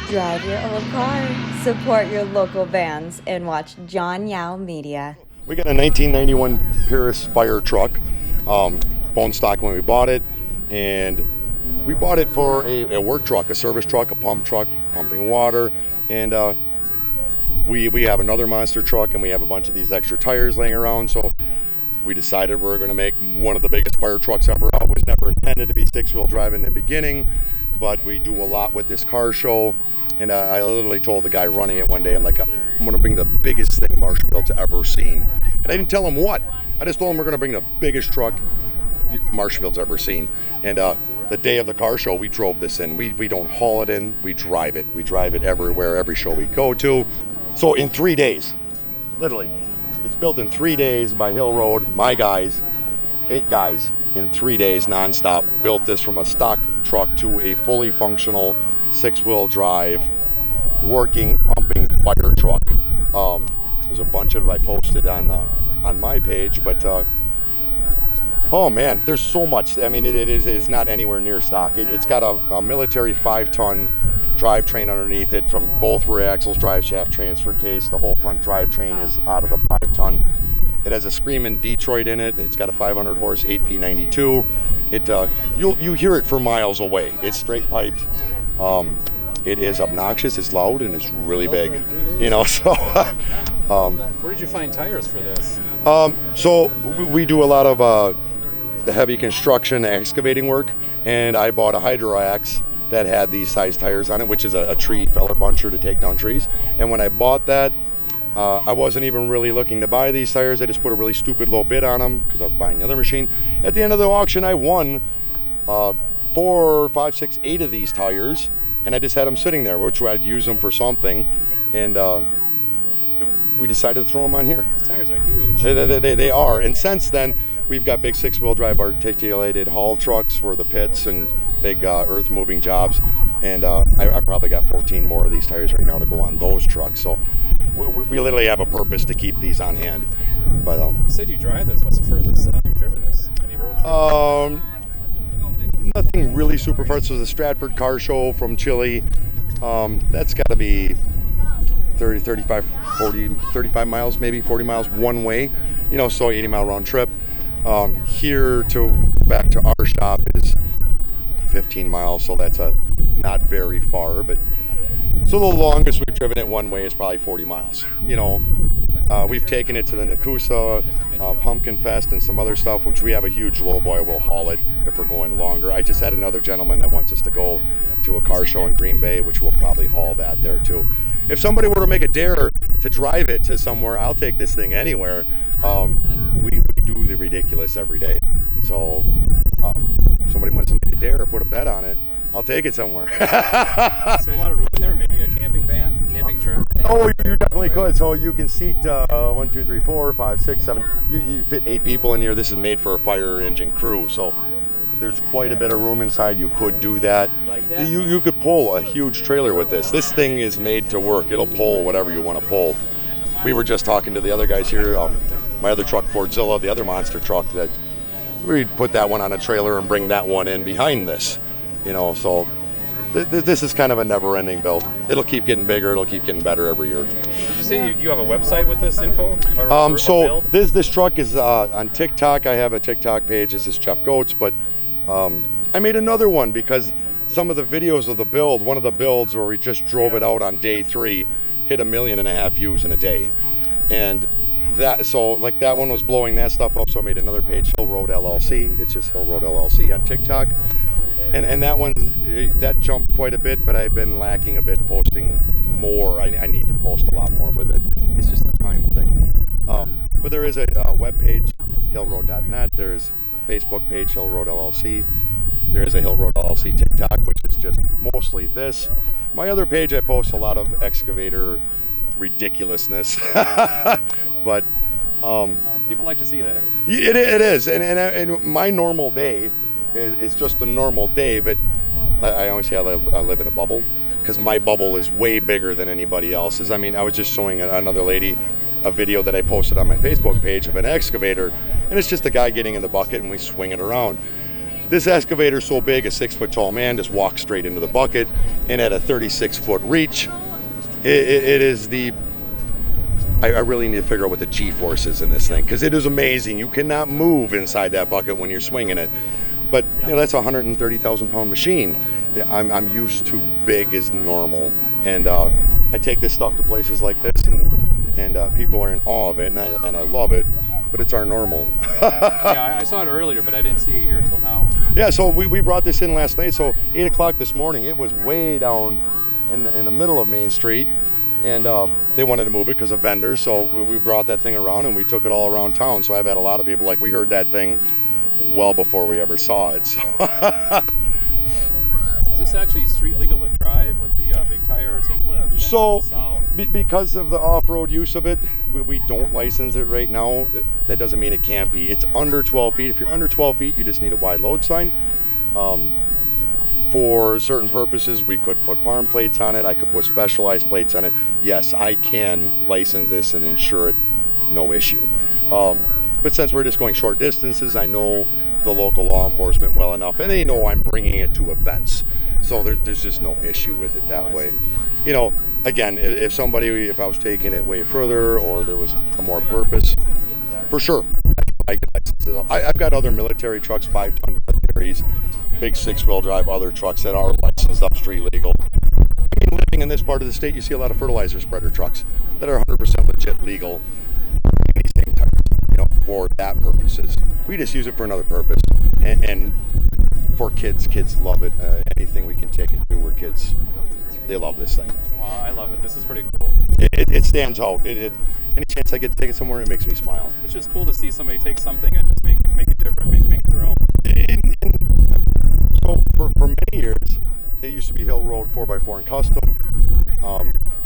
Drive your old car, support your local bands, and watch John Yao Media. We got a 1991 Paris fire truck, bone stock when we bought it, and we bought it for a work truck, a service truck, a pump truck, pumping water, and we have another monster truck, and we have a bunch of these extra tires laying around, so we decided we were going to make one of the biggest fire trucks ever out. It was never intended to be six-wheel drive in the beginning, but we do a lot with this car show. And I literally told the guy running it one day, I'm like, I'm going to bring the biggest thing Marshfield's ever seen. And I didn't tell him what. I just told him we're going to bring the biggest truck Marshfield's ever seen. And the day of the car show, we drove this in. We don't haul it in, we drive it. We drive it everywhere, every show we go to. So in 3 days, literally, it's built in 3 days by Hill Road. My guys, 8 guys, in 3 days nonstop, built this from a stock truck to a fully functional 6-wheel drive, working, pumping fire truck. There's a bunch of it I posted on my page, but oh man, there's so much. I mean, it is not anywhere near stock. It's got a military 5-ton drivetrain underneath it from both rear axles, drive shaft, transfer case. The whole front drivetrain is out of the 5-ton. It has a Screamin' Detroit in it. It's got a 500 horse 8P92. You hear it for miles away. It's straight piped. It is obnoxious, it's loud, and it's really big. You know, so. Where did you find tires for this? So we do a lot of the heavy construction, excavating work, and I bought a hydro axe that had these size tires on it, which is a tree feller buncher to take down trees. And when I bought that, I wasn't even really looking to buy these tires. I just put a really stupid low bid on them because I was buying the other machine. At the end of the auction, I won 4, 5, 6, 8 of these tires, and I just had them sitting there, which I'd use them for something, and we decided to throw them on here. These tires are huge. They are, and since then, we've got big 6-wheel drive articulated haul trucks for the pits and big earth-moving jobs, and I probably got 14 more of these tires right now to go on those trucks, so we literally have a purpose to keep these on hand. But you said you drive this. What's the furthest you've driven this? Any road trips? Nothing really super far. So the Stratford Car Show from Chile, that's got to be 30, 35, 40, 35 miles, maybe 40 miles one way, you know, so 80-mile round trip. Here to back to our shop is 15 miles, so that's not very far, but so the longest we've driven it one way is probably 40 miles. You know, we've taken it to the Nakusa, Pumpkin Fest, and some other stuff, which we have a huge lowboy. We'll haul it if we're going longer. I just had another gentleman that wants us to go to a car show in Green Bay, which we'll probably haul that there too. If somebody were to make a dare to drive it to somewhere, I'll take this thing anywhere. We do the ridiculous every day. So somebody wants to make a dare or put a bet on it, I'll take it somewhere. So a lot of room in there, maybe a camping van, camping trip? Oh, you definitely could. So you can seat 1, 2, 3, 4, 5, 6, 7. You fit 8 people in here. This is made for a fire engine crew. So there's quite a bit of room inside. You could do that. You could pull a huge trailer with this. This thing is made to work. It'll pull whatever you want to pull. We were just talking to the other guys here. My other truck, Fordzilla, the other monster truck, that we'd put that one on a trailer and bring that one in behind this. You know, so this is kind of a never-ending build. It'll keep getting bigger. It'll keep getting better every year. Did you say you have a website with this info? So this truck is on TikTok. I have a TikTok page. This is Jeff Goats, but I made another one because some of the videos of the build, one of the builds where we just drove it out on day 3, hit 1.5 million views in a day, and that one was blowing that stuff up. So I made another page, Hill Road LLC. It's just Hill Road LLC on TikTok. And that one, that jumped quite a bit, but I've been lacking a bit posting more. I need to post a lot more with it. It's just a time thing. But there is a web page, hillroad.net. There's a Facebook page, Hill Road LLC. There is a Hill Road LLC TikTok, which is just mostly this. My other page, I post a lot of excavator ridiculousn's. But people like to see that. It is. And my normal day it's just a normal day, but I always say I live in a bubble because my bubble is way bigger than anybody else's. I mean, I was just showing another lady a video that I posted on my Facebook page of an excavator, and it's just a guy getting in the bucket and we swing it around. This excavator's so big, a 6-foot tall man just walks straight into the bucket, and at a 36-foot reach, it is the. I really need to figure out what the G-force is in this thing, because it is amazing. You cannot move inside that bucket when you're swinging it. But that's a 130,000 pound machine. I'm used to big as normal, and I take this stuff to places like this, and people are in awe of it, and I love it. But it's our normal. Yeah, I saw it earlier, but I didn't see it here until now. Yeah, so we brought this in last night. So 8 o'clock this morning, it was way down in the middle of Main Street, and they wanted to move it because of vendors. So we brought that thing around, and we took it all around town. So I've had a lot of people like, we heard that thing well before we ever saw it. So Is this actually street legal to drive with the big tires and lift? So, and sound? Because of the off-road use of it, we don't license it right now. That doesn't mean it can't be. It's under 12 feet. If you're under 12 feet, you just need a wide load sign. For certain purposes, we could put farm plates on it. I could put specialized plates on it. Yes, I can license this and insure it, no issue. But since we're just going short distances, I know the local law enforcement well enough, and they know I'm bringing it to events. So there's just no issue with it that way. Again, if I was taking it way further or there was a more purpose, for sure, I could license it. I've got other military trucks, 5-ton militaries, big 6-wheel drive, other trucks that are licensed up street legal. Living in this part of the state, you see a lot of fertilizer spreader trucks that are 100% legit legal. These same types, for that purposes. We just use it for another purpose, and for kids love it. Anything we can take it to where kids, they love this thing. Wow, I love it. This is pretty cool. It stands out. Any chance I get to take it somewhere, it makes me smile. It's just cool to see somebody take something and just make it different, make it their own. So for many years, it used to be Hill Road 4x4 and custom.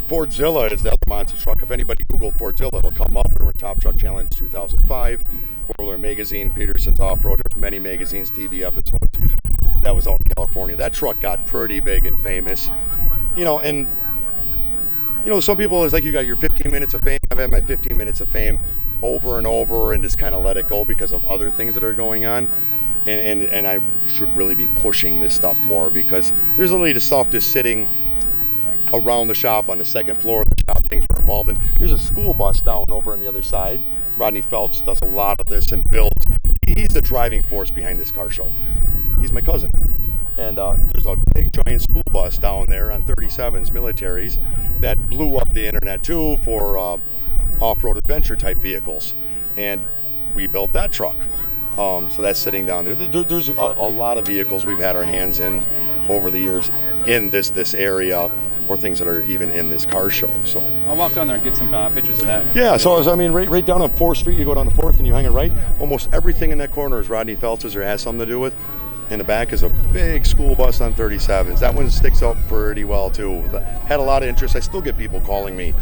Fordzilla is the other monster truck. If anybody Googled Fordzilla, it'll come up. We were in Top Truck Challenge 2005. Four-Wheeler Magazine, Peterson's Off-Road. There's many magazines, TV episodes. That was out in California. That truck got pretty big and famous. And some people, it's like you got your 15 minutes of fame. I've had my 15 minutes of fame over and over and just kind of let it go because of other things that are going on. And I should really be pushing this stuff more, because there's literally the stuff just sitting around the shop on the second floor of the shop, things we're involved in. There's a school bus down over on the other side. Rodney Phelps does a lot of this and builds. He's the driving force behind this car show. He's my cousin. And there's a big giant school bus down there on 37s, militaries, that blew up the internet too for off-road adventure type vehicles. And we built that truck. So that's sitting down there. There's a lot of vehicles we've had our hands in over the years in this area, or things that are even in this car show. So I'll walk down there and get some pictures of that. Yeah, so right down on 4th Street, you go down to 4th and you hang it right. Almost everything in that corner is Rodney Phelps' or has something to do with. In the back is a big school bus on 37s. That one sticks out pretty well too. Had a lot of interest. I still get people calling me,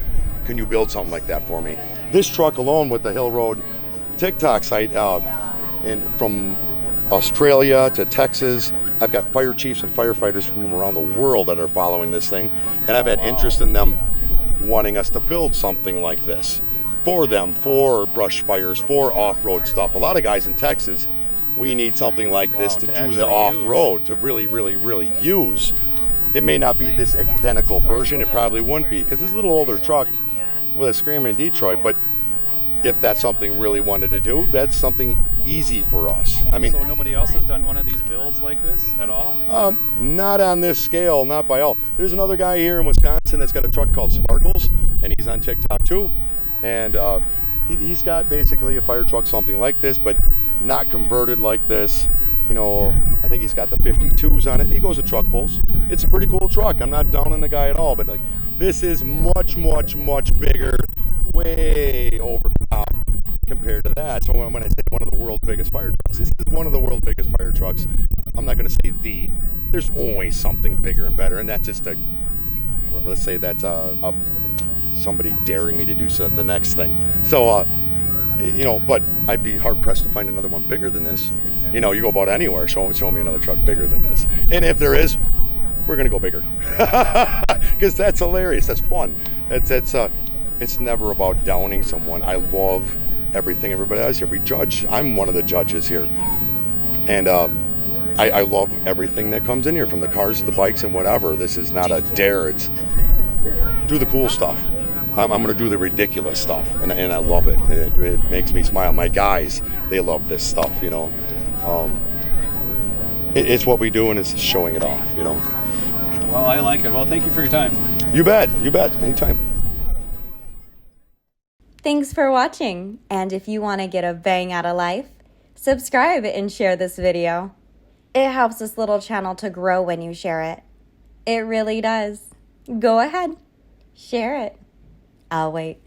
can you build something like that for me? This truck alone with the Hill Road TikTok site, from Australia to Texas, I've got fire chiefs and firefighters from around the world that are following this thing, and I've had interest in them wanting us to build something like this for them, for brush fires, for off-road stuff. A lot of guys in Texas, we need something like this to do the off-road, to really, really, really use. It may not be this identical version, it probably wouldn't be, because it's a little older truck with a Screamer in Detroit, but if that's something really wanted to do, that's something easy for us. So nobody else has done one of these builds like this at all? Not on this scale, not by all. There's another guy here in Wisconsin that's got a truck called Sparkles, and he's on TikTok too. And he's got basically a fire truck, something like this, but not converted like this. I think he's got the 52s on it, and he goes to truck pulls. It's a pretty cool truck. I'm not downing the guy at all, but this is much, much, much bigger, way over the top compared to that. So when I say one of the world's biggest fire trucks, this is one of the world's biggest fire trucks. I'm not going to say there's always something bigger and better, and that's just let's say that's somebody daring me to do the next thing. So but I'd be hard pressed to find another one bigger than this. You go about anywhere, show me another truck bigger than this, and if there is, we're going to go bigger, because that's hilarious. That's fun. It's never about downing someone. I love everything everybody does here. We judge. I'm one of the judges here. And I love everything that comes in here, from the cars to the bikes and whatever. This is not a dare. It's do the cool stuff. I'm going to do the ridiculous stuff, and I love it. It makes me smile. My guys, they love this stuff, you know. It's what we do, and it's showing it off, you know. Well, I like it. Well, thank you for your time. You bet. Anytime. Thanks for watching, and if you want to get a bang out of life, subscribe and share this video. It helps this little channel to grow when you share it. It really does. Go ahead, share it. I'll wait.